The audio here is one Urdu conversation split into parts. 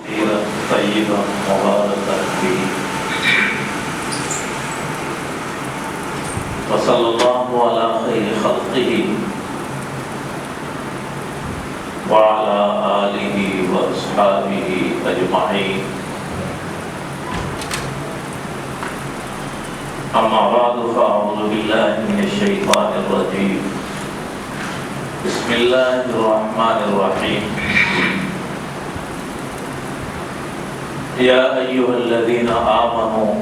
طيبا مباركا فيه وصلى الله على خير خلقه وعلى آله وأصحابه أجمعين أما بعد فأعوذ بالله من الشيطان الرجيم بسم الله الرحمن الرحيم يا أيها الذين آمنوا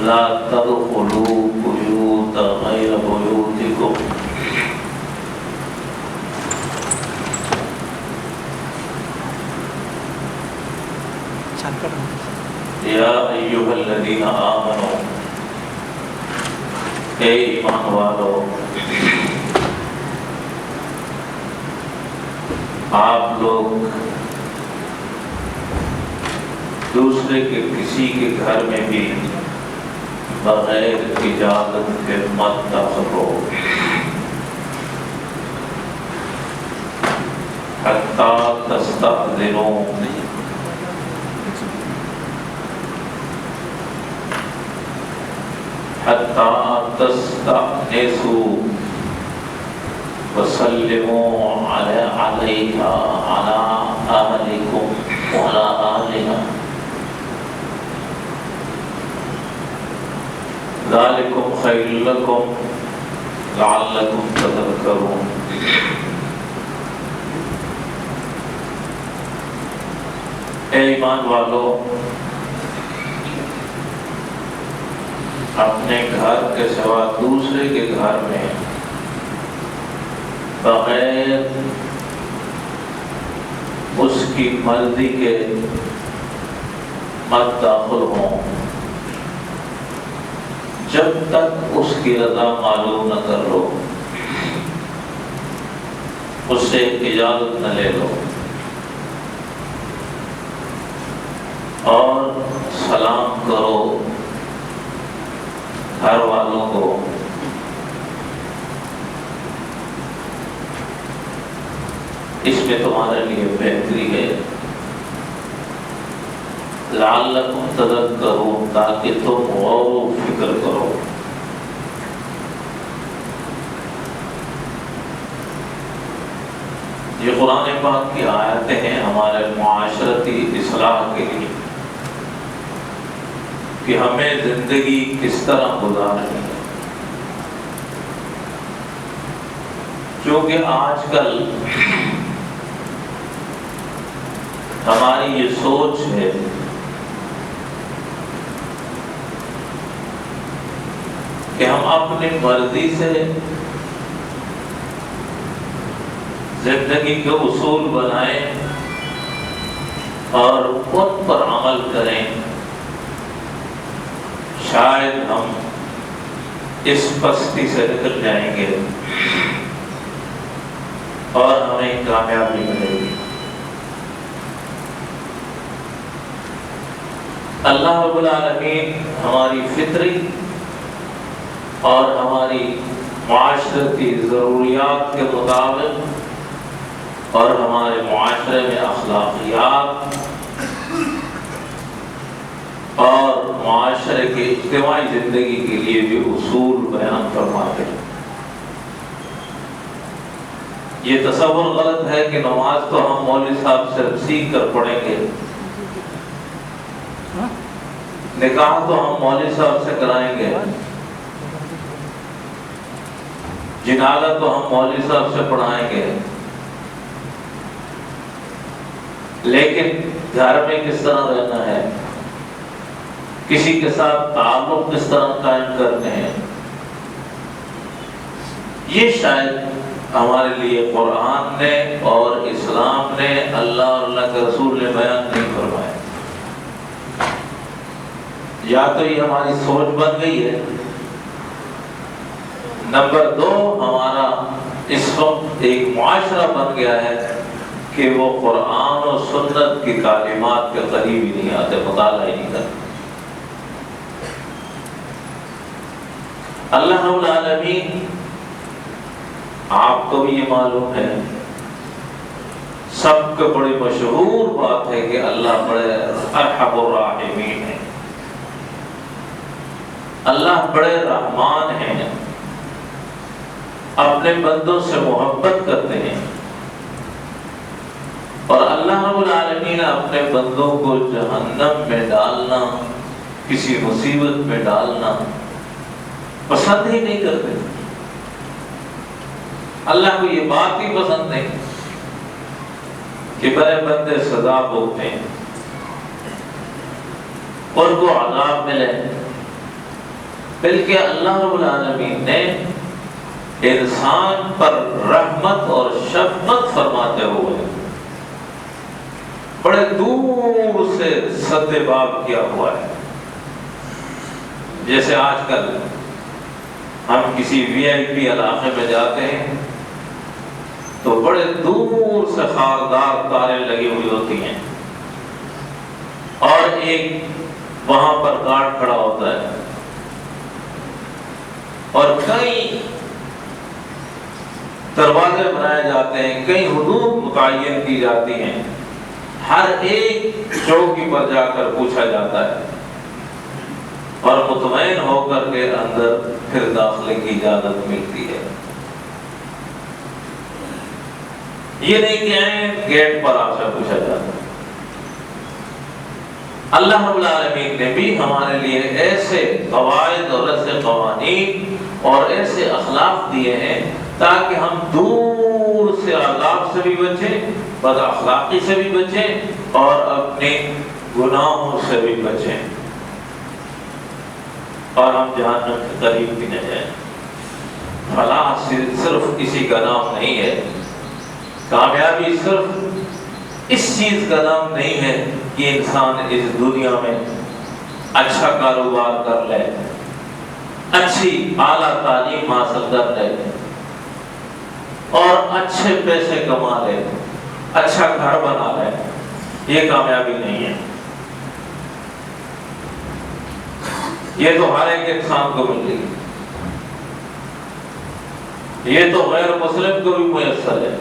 لا تدخلوا بيوت غير بيوتكم يا أيها الذين آمنوا اے ایمان والو آپ لوگ دوسرے کے کسی کے گھر میں بھی بغیر اجازت کے مت داخل ہو حتیٰ تستأذنوا حتیٰ تستأنسوا وسلموا علیہا علی اہلکم وعلی آلہا ذالکم خیر لکم لعلکم تذکرون۔ اے ایمان والو، اپنے گھر کے سوا دوسرے کے گھر میں بغیر اس کی مرضی کے مت داخل ہوں جب تک اس کی رضا معلوم نہ کر لو، اس سے اجازت نہ لے لو، اور سلام کرو گھر والوں کو۔ اس میں تمہارے لیے بہتری ہے، لعلکم تذکرون، تاکہ تم غور و فکر کرو۔ یہ قرآن پاک کی آیتیں ہیں ہمارے معاشرتی اصلاح کے لیے کہ ہمیں زندگی کس طرح گزارنی ہے، کیونکہ آج کل ہماری یہ سوچ ہے کہ ہم اپنی مرضی سے زندگی کے اصول بنائیں اور ان پر عمل کریں، شاید ہم اس پستی سے نکل جائیں گے اور ہمیں کامیابی ملے گی۔ اللہ رب العالمین ہماری فطری اور ہماری معاشرتی ضروریات کے مطابق اور ہمارے معاشرے میں اخلاقیات اور معاشرے کے اجتماعی زندگی کے لیے بھی اصول بیان فرماتے ہیں۔ یہ تصور غلط ہے کہ نماز تو ہم مولوی صاحب سے سیکھ کر پڑھیں گے، نکاح تو ہم مولوی صاحب سے کرائیں گے، جنازہ تو ہم مولوی صاحب سے پڑھائیں گے، لیکن گھر میں کس طرح رہنا ہے، کسی کے ساتھ تعلق کس طرح قائم کرنے ہیں، یہ شاید ہمارے لیے قرآن نے اور اسلام نے، اللہ اور اللہ کے رسول نے بیان نہیں فرمایا۔ یا تو یہ ہماری سوچ بن گئی ہے، نمبر دو ہمارا اس وقت ایک معاشرہ بن گیا ہے کہ وہ قرآن و سنت کی تعلیمات کے قریب ہی نہیں آتے، مطالعہ ہی نہیں کرتے۔ اللہ رب العالمین، آپ کو بھی یہ معلوم ہے، سب کو بڑی مشہور بات ہے کہ اللہ بڑے ارحم الراحمین ہیں، اللہ بڑے رحمان ہیں، اپنے بندوں سے محبت کرتے ہیں، اور اللہ رب العالمین اپنے بندوں کو جہنم میں ڈالنا، کسی مصیبت میں ڈالنا پسند ہی نہیں کرتے۔ اللہ کو یہ بات ہی پسند نہیں کہ بڑے بندے سزا بھوگتے ہیں، ان کو عذاب ملے، بلکہ اللہ رب العالمین نے انسان پر رحمت اور شفقت فرماتے ہوئے بڑے دور سے سد باب کیا ہوا ہے۔ جیسے آج کل ہم کسی وی آئی پی علاقے میں جاتے ہیں تو بڑے دور سے خاردار تاریں لگی ہوئی ہوتی ہیں، اور ایک وہاں پر گارڈ کھڑا ہوتا ہے، اور کئی دروازے بنائے جاتے ہیں، کئی حدود متعین کی جاتی ہیں، ہر ایک چوکی پر جا کر پوچھا جاتا ہے اور مطمئن ہو کر کے اندر پھر داخلے کی اجازت ملتی ہے۔ یہ نہیں کہ آئیں گیٹ پر آپ سے پوچھا جاتا ہے۔ اللہ رب العالمین نے بھی ہمارے لیے ایسے قواعد اور ایسے قوانین اور ایسے اخلاق دیے ہیں تاکہ ہم دور سے عذاب سے بھی بچیں، بد اخلاقی سے بھی بچیں، اور اپنے گناہوں سے بھی بچیں، اور ہم جہنم کے قریب بھی نہ جائیں۔ فلاح صرف کسی کا نام نہیں ہے، کامیابی صرف اس چیز کا نام نہیں ہے کہ انسان اس دنیا میں اچھا کاروبار کر لے، اچھی اعلیٰ تعلیم حاصل کر لے، اور اچھے پیسے کما لے، اچھا گھر بنا لے۔ یہ کامیابی نہیں ہے، یہ تو ہر ایک انسان کو مل گئی، یہ تو غیر مسلم کو بھی میسر ہے،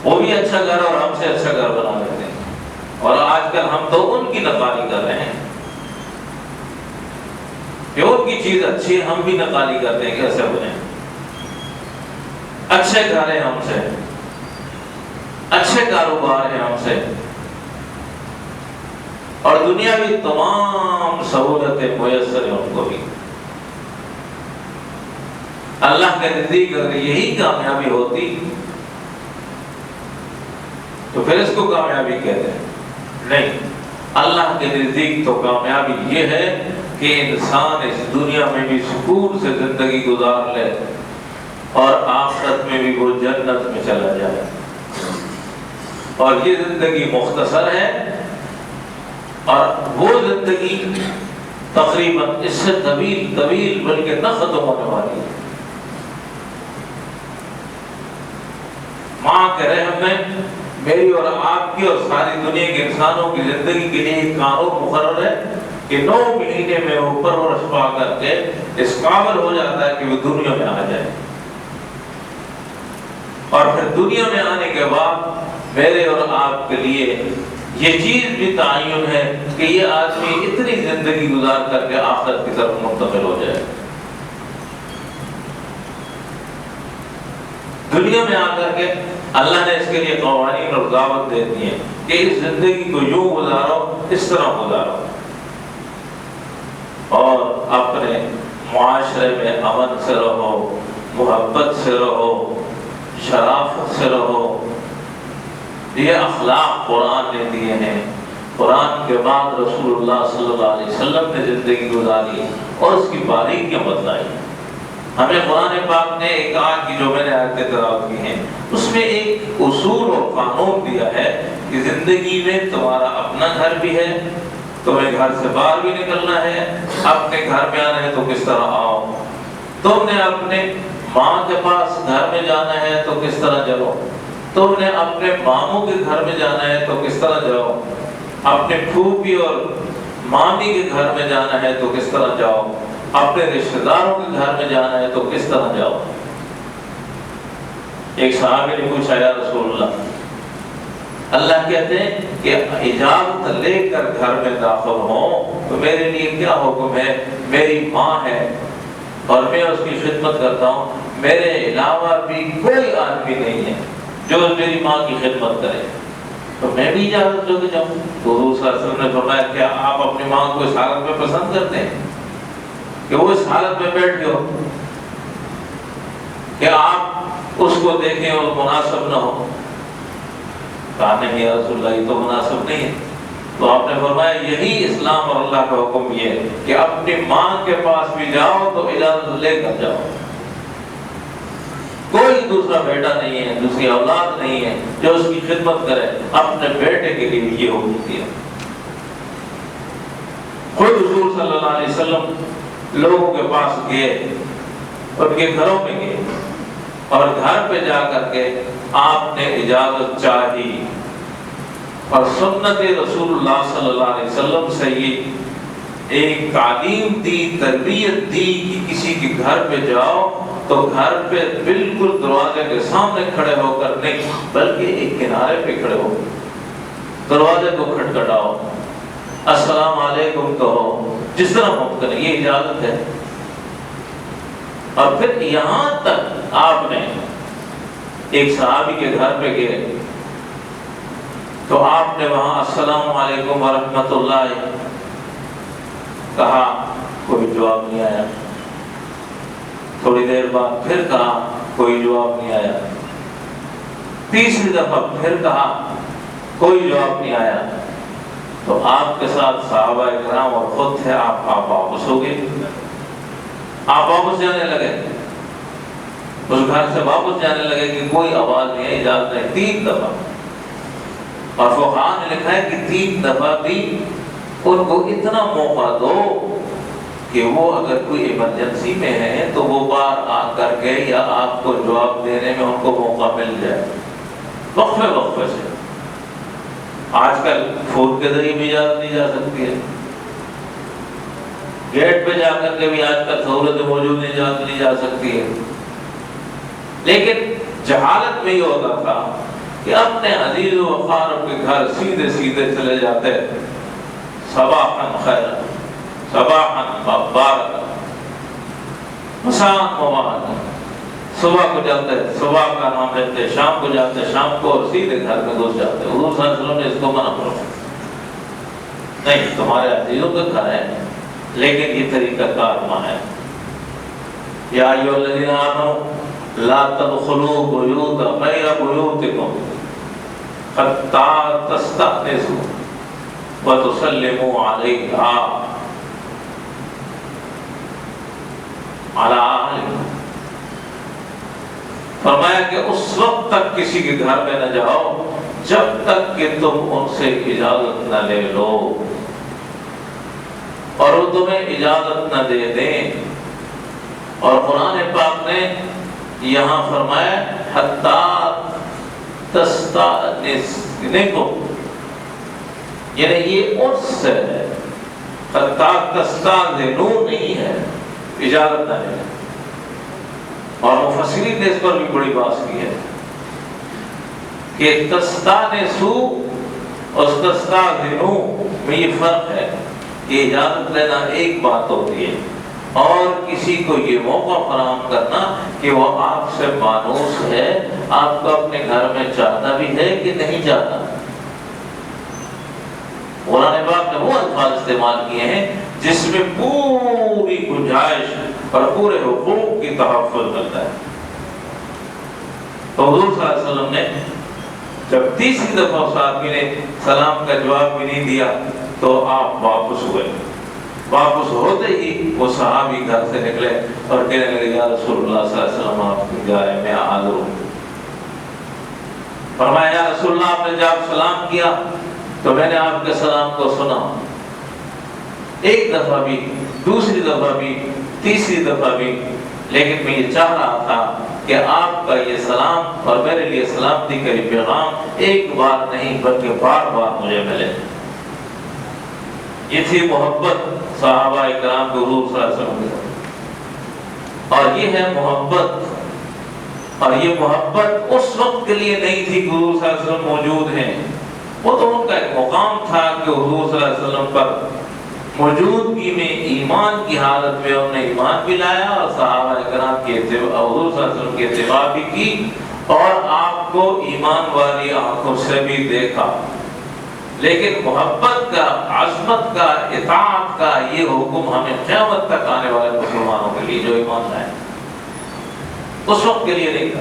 وہ بھی اچھا گھر اور ہم سے اچھا گھر بنا لیتے ہیں، اور آج کل ہم تو ان کی نقالی کر رہے ہیں کہ ان کی چیز اچھی ہے، ہم بھی نقالی کرتے ہیں کیسے بنے، اچھے گھر ہیں ہم سے، اچھے کاروبار ہیں ہم سے، اور دنیا بھی تمام سہولتیں میسر ہیں ان کو بھی۔ اللہ کے نزدیک اگر یہی کامیابی ہوتی تو پھر اس کو کامیابی کہتے ہیں؟ نہیں، اللہ کے نزدیک تو کامیابی یہ ہے کہ انسان اس دنیا میں بھی سکون سے زندگی گزار لے اور آخرت میں بھی وہ جنت میں چلا جائے۔ اور یہ زندگی مختصر ہے، اور وہ زندگی تقریباً اس سے طویل بلکہ نہ ختم ہونے والی ہے۔ ماں کے رحم میں میری اور آپ کی اور ساری دنیا کے انسانوں کی زندگی کے لیے ایک قانون مقرر ہے کہ 9 مہینے میں وہ پرورش پا کر کے اس قابل ہو جاتا ہے کہ وہ دنیا میں آ جائے، اور پھر دنیا میں آنے کے بعد میرے اور آپ کے لیے یہ چیز بھی تعین ہے کہ یہ آدمی اتنی زندگی گزار کر کے آخرت کی طرف منتقل ہو جائے۔ دنیا میں آ کر کے اللہ نے اس کے لیے قوانین اور دعوت دے دی ہے کہ اس زندگی کو یوں گزارو، اس طرح گزارو، اور اپنے معاشرے میں امن سے رہو، محبت سے رہو، شرافت سے رہو۔ یہ اخلاق قرآن نے دیے ہیں۔ قرآن کے بعد رسول اللہ صلی اللہ علیہ وسلم نے زندگی گزاری اور اس کی باریکیاں بتلائی۔ ہمیں قرآن پاک نے ایک آج کی جو میں نے آیتیں تلاوت کی ہیں اس میں ایک اصول اور قانون دیا ہے کہ زندگی میں تمہارا اپنا گھر بھی ہے، تمہیں گھر سے باہر بھی نکلنا ہے، اپنے گھر میں آنا ہے تو کس طرح آؤ، تم نے اپنے ماں کے پاس گھر میں جانا ہے تو کس طرح جاؤ، تم نے اپنے ماموں کے گھر میں جانا ہے تو کس طرح جاؤ، اپنے پھوپھی اور مامی کے گھر میں جانا ہے تو کس طرح جاؤ، اپنے رشتہ داروں کے گھر میں جانا ہے تو کس طرح جاؤ۔ ایک صحابی نے پوچھا یا رسول اللہ اللہ کہتے ہیں کہ اجازت لے کر گھر میں داخل ہوں تو میرے لیے کیا حکم ہے؟ میری ماں ہے اور میں اس کی خدمت کرتا ہوں، میرے علاوہ بھی کوئی آدمی نہیں ہے جو میری ماں کی خدمت کرے، تو میں بھی اجازت دے کے جاؤں۔ تو حضور صلی اللہ علیہ وسلم نے فرمایا کیا آپ اپنی ماں کو اس حالت میں پسند کرتے ہیں کہ وہ اس حالت میں بیٹھ ہو، کہ آپ اس کو دیکھیں اور مناسب نہ ہو؟ کہا نہیں یا رسول اللہ، یہ تو مناسب نہیں ہے۔ تو آپ نے فرمایا یہی اسلام اور اللہ کا حکم یہ ہے کہ اپنی ماں کے پاس بھی جاؤ تو اجازت لے کر جاؤ۔ کوئی دوسرا بیٹا نہیں ہے، دوسری اولاد نہیں ہے جو اس کی خدمت کرے، اپنے بیٹے کے لیے یہ حکم دیا۔ خود حضور صلی اللہ علیہ وسلم لوگوں کے پاس گئے، ان کے گھروں میں گئے اور گھر پہ جا کر کے آپ نے اجازت چاہی اور سنت رسول اللہ صلی اللہ علیہ وسلم سے یہ ایک تعلیم دی، تربیت دی کہ کسی کے گھر پہ جاؤ تو گھر پہ بالکل دروازے کے سامنے کھڑے ہو کر نہیں، بلکہ ایک کنارے پہ کھڑے ہو دروازے کو کھٹکھٹاؤ، السلام علیکم کہو، جس طرح ممکن ہے، یہ اجازت ہے۔ اور پھر یہاں تک آپ نے ایک صحابی کے گھر پہ گئے تو آپ نے وہاں السلام علیکم ورحمۃ اللہ کہا، کوئی جواب نہیں آیا۔ تھوڑی دیر بعد پھر کہا، کوئی جواب نہیں آیا۔ تیسری دفعہ پھر کہا، کوئی جواب نہیں آیا۔ تو آپ کے ساتھ صحابہ کرام اور خود تھے، آپ واپس ہو گئے، آپ واپس جانے لگے، اس گھر سے واپس جانے لگے کہ کوئی آواز نہیں ہے، اجازت نہیں۔ 3 دفعہ، اور فقہاء نے لکھا ہے کہ 3 دفعہ بھی ان کو اتنا موقع دو کہ وہ اگر کوئی ایمرجنسی میں ہے تو وہ بار آ کر کے یا آپ کو جواب دینے میں ان کو موقع مل جائے، وقفے وقفے سے۔ آج کل فون کے ذریعے بھی اجازت دی جا سکتی ہے، گیٹ پہ جا کر کے بھی آج کل سہولتیں موجود ہیں، اجازت لی جا سکتی ہے۔ لیکن جہالت میں یہ ہوتا تھا کہ اپنے عزیز و اقارب کے گھر سیدھے سیدھے چلے جاتے، صباحاً خیرا، صباحاً مبارک، مساء مبارک، صبح کو جاتے صبح کا نام لیتے، شام کو جاتے شام کو، اور سیدھے گھر میں گھس جاتے۔ حضور صلی اللہ علیہ وسلم نے اس کو منع فرمایا، نہیں تمہارے عزیزوں کا گھر ہے لیکن یہ طریقہ کار ماں ہے۔ یا ایھا الذین آمنوا لا تدخلوا بیوت غیر بیوتکم حتی تستأنسوا وتسلموا علیہا علی اہلہا۔ فرمایا کہ اس وقت تک کسی کے گھر میں نہ جاؤ جب تک کہ تم ان سے اجازت نہ لے لو اور وہ تمہیں اجازت نہ دے دیں۔ اور قرآن پاک نے یہاں فرمایا حتی تستأنسوا، یعنی یہ عرس ہے، حتی تستأذنوا نہیں ہے، اجازت نہ لے۔ اور مفسرین نے اس پر بھی بڑی بات کی ہے کہ تستأنسوا اور تستأذنوا میں یہ فرق ہے کہ اجازت لینا ایک بات ہوتی ہے اور کسی کو یہ موقع فراہم کرنا کہ وہ آپ سے مانوس ہے، آپ کو اپنے گھر میں چاہتا بھی ہے کہ نہیں چاہتا۔ قرآن پاک نے وہ الفاظ استعمال کیے ہیں جس میں پوری گنجائش اور پورے حقوق کی تحفظ کرتا ہے۔ تو حضور صلی اللہ علیہ وسلم نے جب تیسری دفعہ اس آدمی نے سلام کا جواب بھی نہیں دیا تو آپ واپس ہوئے۔ واپس ہوتے ہی وہ صحابی گھر سے نکلے اور کہنے لگے یا رسول اللہ صلی اللہ علیہ وسلم آپ کی جا رہے میں حاضر ہوں۔ فرمایا یا رسول اللہ آپ نے جب سلام کیا تو میں نے آپ کے سلام کو سنا، ایک دفعہ بھی، دوسری دفعہ بھی، تیسری دفعہ بھی، لیکن میں یہ چاہ رہا تھا کہ آپ کا یہ سلام اور میرے لیے سلامتی کا یہ پیغام ایک بار نہیں بلکہ بار بار مجھے ملے۔ یہ تھی محبت صحابہ کرام کو حضور صلی اللہ علیہ وسلم کی، اور یہ ہے محبت، اور یہ محبت اس وقت کے لیے نہیں تھی کہ حضور صلی اللہ علیہ وسلم موجود ہیں، وہ تو ان کا ایک مقام تھا کہ حضور صلی اللہ علیہ وسلم پر موجودگی میں ایمان کی حالت میں انہوں نے ایمان بھی لایا اور صحابہ کرام کے حضور صلی اللہ علیہ وسلم کی اتباع بھی کی اور آپ کو ایمان والی آنکھوں سے بھی دیکھا. لیکن محبت کا، عظمت کا، اطاعت کا یہ حکم ہمیں قیامت تک آنے والے مسلمانوں کے لیے جو ایمان لائے اس وقت کے لیے نہیں تھا.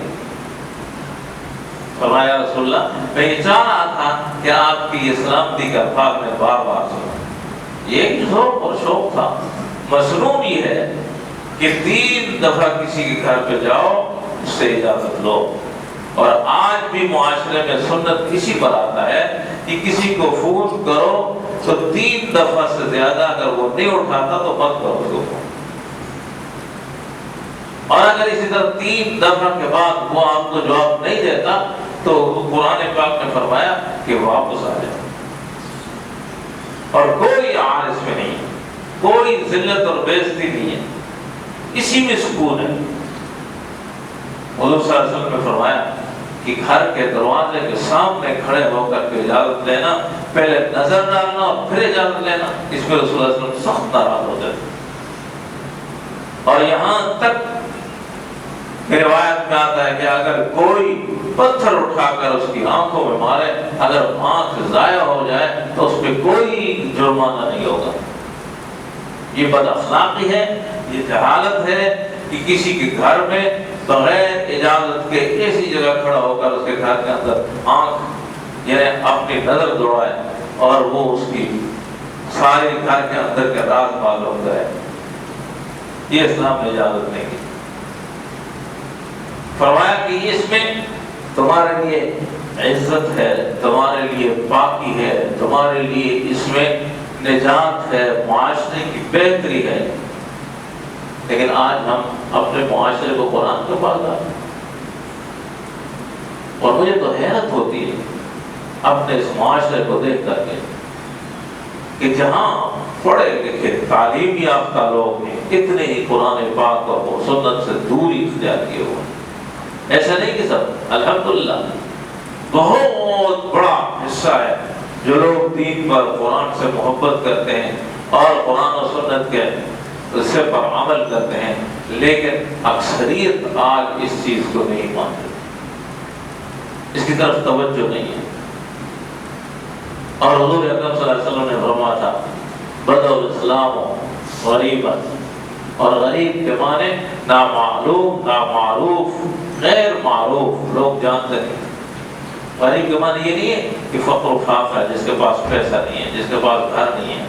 فرمایا رسول اللہ میں یہ چاہ رہا تھا کہ آپ کی یہ سلامتی کا الفاظ میں بار بار سنوں. یہ ایک ذوق اور شوق تھا. مسنون یہ ہے کہ 3 دفعہ کسی کے گھر پہ جاؤ، اس سے اجازت لو. اور آج بھی معاشرے میں سنت کسی پر آتا ہے کہ کسی کو فون کرو تو 3 دفعہ سے زیادہ اگر وہ نہیں اٹھاتا تو مت کرو اس کو. اور اگر اسی طرح 3 دفعہ کے بعد وہ آپ کو جواب نہیں دیتا تو قرآن پاک نے فرمایا کہ واپس آ جائے. اور کوئی عار اس میں نہیں، کوئی ذلت اور بے عزتی نہیں ہے، اسی میں سکون ہے. حضور صلی اللہ علیہ وسلم نے فرمایا کہ گھر کے دروازے کے سامنے کھڑے ہو کر کے اجازت لینا، پہلے نظر ڈالنا اور پھر اجازت لینا، اس میں رسول اللہ صلی اللہ علیہ وسلم سخت ناراض ہوتے تھے. اور یہاں تک روایت میں آتا ہے کہ اگر کوئی پتھر اٹھا کر اس کی آنکھوں میں مارے، اگر آنکھ ضائع ہو جائے تو اس پہ کوئی جرمانہ نہیں ہوگا. یہ بد اخلاقی ہے، یہ جہالت ہے کہ کسی کے گھر میں بغیر اجازت کے ایسی جگہ کھڑا ہو کر اس کے گھر کے اندر آنکھ یعنی اپنی نظر دوڑائے اور وہ اس کی سارے گھر کے اندر کے راز معلوم کرے. یہ اسلام نے اجازت نہیں کی. فرمایا کہ اس میں تمہارے لیے عزت ہے، تمہارے لیے پاکی ہے، تمہارے لیے اس میں نجات ہے، معاشرے کی بہتری ہے. لیکن آج ہم اپنے معاشرے کو قرآن کے پاس لاتے ہیں اور مجھے تو حیرت ہوتی ہے اپنے اس معاشرے کو دیکھ کر کے کہ جہاں پڑھے لکھے تعلیم یافتہ لوگ ہیں اتنے ہی قرآن پاک اور سنت سے دوری اختیار کیے ہوئے. ایسا نہیں کہ سب، الحمدللہ بہت بڑا حصہ ہے جو لوگ دین پر قرآن سے محبت کرتے ہیں اور قرآن و سنت کے حصے پر عمل کرتے ہیں، لیکن اکثریت آج اس چیز کو نہیں مانتے، اس کی طرف توجہ نہیں ہے. اور حضور اکرم صلی اللہ علیہ وسلم نے فرمایا تھا بدأ الاسلام غریبا، اور غریب کے معنی نامعلوم، نامعروف، غیر معروف، لوگ جانتے نہیں. غریب کے معنی یہ نہیں ہے کہ فقر و فاقہ ہے، جس کے پاس پیسہ نہیں ہے، جس کے پاس گھر نہیں ہے.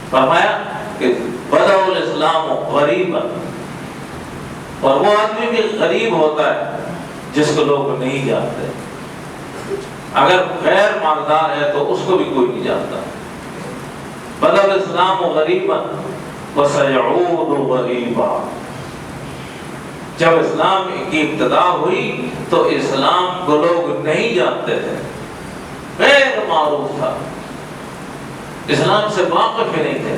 فرمایا کہ بدأ الاسلام غریبا، اور وہ آدمی بھی غریب ہوتا ہے جس کو لوگ نہیں جانتے. اگر غیر مالدار ہے تو اس کو بھی کوئی نہیں جانتا. بدأ الاسلام غریبا وسيعود غریبا. جب اسلام کی ابتدا ہوئی تو اسلام کو لوگ نہیں جانتے تھے، غیر معروف تھا، اسلام سے واقف ہی نہیں تھے.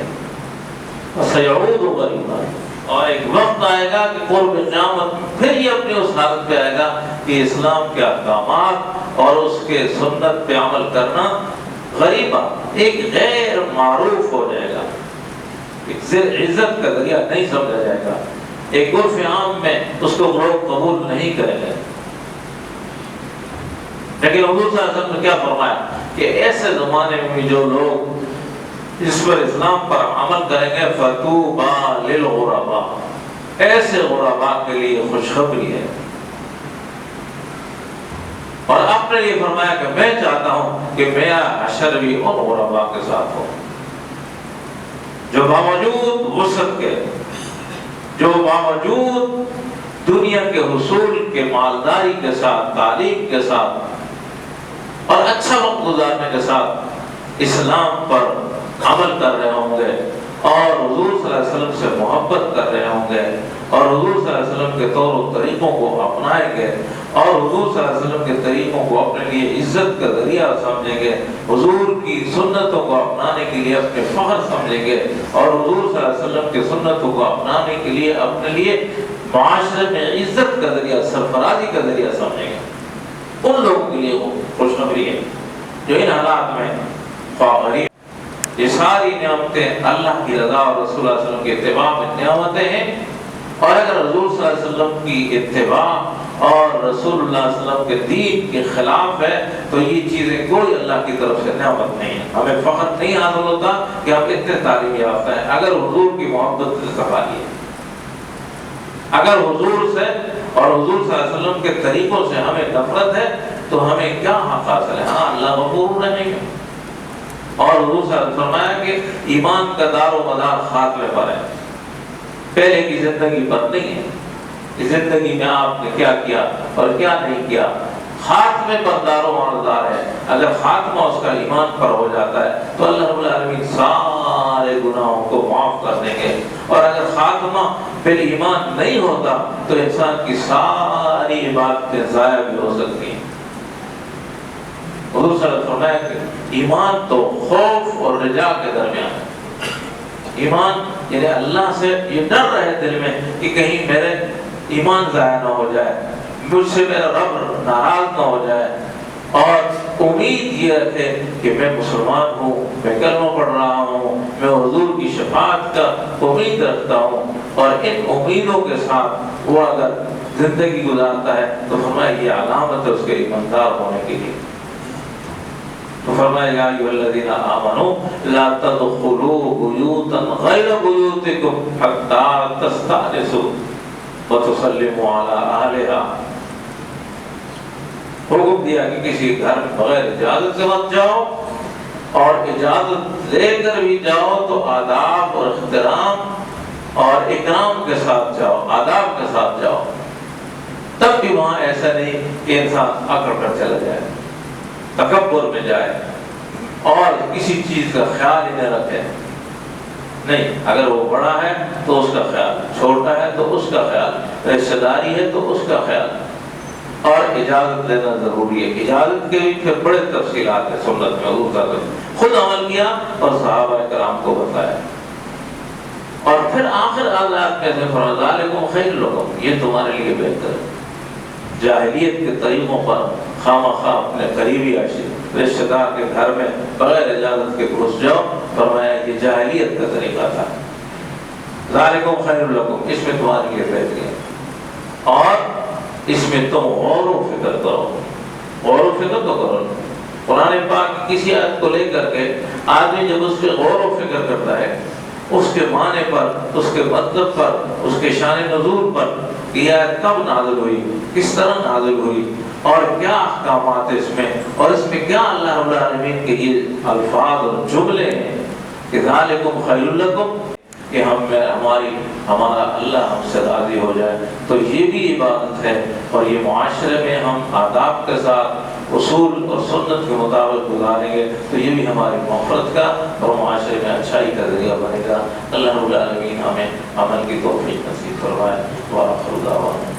وسيعود غریبا، اور ایک وقت آئے گا کہ قرب قیامت پھر یہ اپنی اس حالت پہ آئے گا کہ اسلام کے احکامات اور اس کے سنت پہ عمل کرنا غریبہ، ایک غیر معروف ہو جائے گا، عزت کا ذریعہ نہیں سمجھا جائے گا، ایک عرف عام میں اس کو لوگ قبول نہیں کریں گے. لیکن حضور صلی اللہ علیہ وسلم نے کیا فرمایا کہ ایسے زمانے میں بھی جو لوگ اس پر اسلام پر عمل کریں گے فَطُوبَى لِلْغُرَبَاءِ، ایسے غرباء کے لیے خوشخبری ہے. اور اپنے لیے فرمایا کہ میں چاہتا ہوں کہ میرا حشر بھی ان غرباء کے ساتھ ہو جو باوجود وسعت کے، جو باوجود دنیا کے حصول کے، مالداری کے ساتھ، تعلیم کے ساتھ اور اچھا وقت گزارنے کے ساتھ اسلام پر عمل کر رہے ہوں گے اور حضور صلی اللہ علیہ وسلم سے محبت کر رہے ہوں گے اور حضور صلی اللہ علیہ وسلم کے طور و طریقوں کو اپنائیں گے اور حضور صلی اللہ علیہ وسلم کے طریقوں کو اپنے لیے عزت کا ذریعہ سمجھیں گے، حضور کی سنتوں کو اپنانے کے لیے اپنے فخر سمجھیں گے اور حضور صلی اللہ علیہ وسلم کی سنتوں کو اپنانے کے لیے اپنے لیے معاشرے میں عزت کا ذریعہ، سرفرازی کا ذریعہ سمجھیں گے، ان لوگوں کے لیے وہ خوشخبری ہے. جو ان حالات میں غریب، یہ ساری نعمتیں اللہ کی رضا اور رسول اللہ صلی اللہ علیہ وسلم کے اتباع میں نعمتیں ہیں، اور اگر حضور صلی اللہ علیہ وسلم کی اتباع اور رسول اللہ صلی اللہ علیہ وسلم کے دین کے خلاف ہے تو یہ چیزیں کوئی اللہ کی طرف سے نعمت نہیں ہے۔ ہمیں فخر نہیں حاصل ہوتا کہ ہم اتنے تعلیم یافتہ ہیں اگر حضور کی محبت سے سواری ہے، اگر حضور سے اور حضور صلی اللہ علیہ وسلم کے طریقوں سے ہمیں نفرت ہے تو ہمیں کیا حق حاصل ہے؟ ہاں اللہ غفور رحیم ہے، اور حضور صلی اللہ علیہ وسلم نے فرمایا کہ ایمان کا دار و مدار خاتمے پر ہے، پہلے کی زندگی پر نہیں ہے۔ اس زندگی میں آپ نے کیا کیا اور کیا نہیں کیا، خاتمے پر دار و مدار ہے۔ اگر خاتمہ اس کا ایمان پر ہو جاتا ہے تو اللہ رب العالمین سارے گناہوں کو معاف کر دیں گے، اور اگر خاتمہ پھر ایمان نہیں ہوتا تو انسان کی ساری عبادتیں ضائع بھی ہو سکتی ہیں۔ حضور صلی اللہ علیہ وسلم نے فرمایا کہ ایمان تو خوف اور رجا کے درمیان ہے۔ ایمان یعنی اللہ سے یہ ڈر رہے دل میں کہ کہیں میرے ایمان ضائع نہ ہو جائے، مجھ سے میرا رب ناراض نہ ہو جائے، اور امید یہ رکھے کہ میں مسلمان ہوں، میں کلمہ پڑھ رہا ہوں، میں حضور کی شفاعت کا امید رکھتا ہوں، اور ان امیدوں کے ساتھ وہ اگر زندگی گزارتا ہے تو فرمایا یہ علامت ہے اس کے ایماندار ہونے کے لیے۔ تو فرمایا یا ایھا الذین آمنوا لا تدخلوا بیوتا غیر بیوتکم حتی تستأنسوا وتسلموا علی اہلہا۔ حکم دیا کہ کسی گھر میں بغیر اجازت کے مت جاؤ، اور اجازت لے کر بھی جاؤ تو آداب اور احترام اور اکرام کے ساتھ جاؤ، آداب کے ساتھ جاؤ، تب بھی وہاں ایسا نہیں کہ انسان اکڑ کر چلا جائے، تکبر میں جائے اور کسی چیز کا خیال ہی نہ رکھے۔ نہیں، اگر وہ بڑا ہے تو اس کا خیال، چھوٹا ہے تو اس کا خیال، رشتہ داری ہے تو اس کا خیال، اور اجازت لینا ضروری ہے۔ اجازت کے بھی پھر بڑے تفصیلات ہیں سنت میں، حضور صلی اللہ علیہ وسلم خود عمل کیا اور صحابہ کرام کو بتایا، اور پھر آخر آیات میں سے فرمایا ذالکم خیر لکم، یہ تمہارے لیے بہتر ہے۔ جاہلیت کے طریقوں پر خامخواہ اپنے قریبی رشتہ دار کے گھر میں بغیر اجازت کے گھس جاؤ، فرمایا یہ جاہلیت کا طریقہ تھا۔ ذالکم خیر لکم، اس میں تمہارے لیے بہتری ہے، اور اس میں تم غور و فکر کرو، غور و فکر تو کرو۔ قرآن پاک کسی آیت کو لے کر کے آدمی جب اس پہ غور و فکر کرتا ہے، اس کے معنی پر، اس کے مطلب پر، اس کے شان نزول پر، کہ یہ آیت کب نازل ہوئی، کس طرح نازل ہوئی، اور کیا احکامات اس میں، اور اس میں کیا اللہ رب العالمین کے یہ الفاظ اور جملے ہیں کہ ذالکم خیر لکم، کہ ہمارا اللہ ہم سے راضی ہو جائے، تو یہ بھی عبادت ہے، اور یہ معاشرے میں ہم آداب کے ساتھ اصول اور سنت کے مطابق گزاریں گے تو یہ بھی ہماری مغفرت کا اور معاشرے میں اچھائی کا ذریعہ بنے گا۔ اللہ رب العالمین ہمیں عمل کی توفیق نصیب فرمائے۔ وآخر دعوانا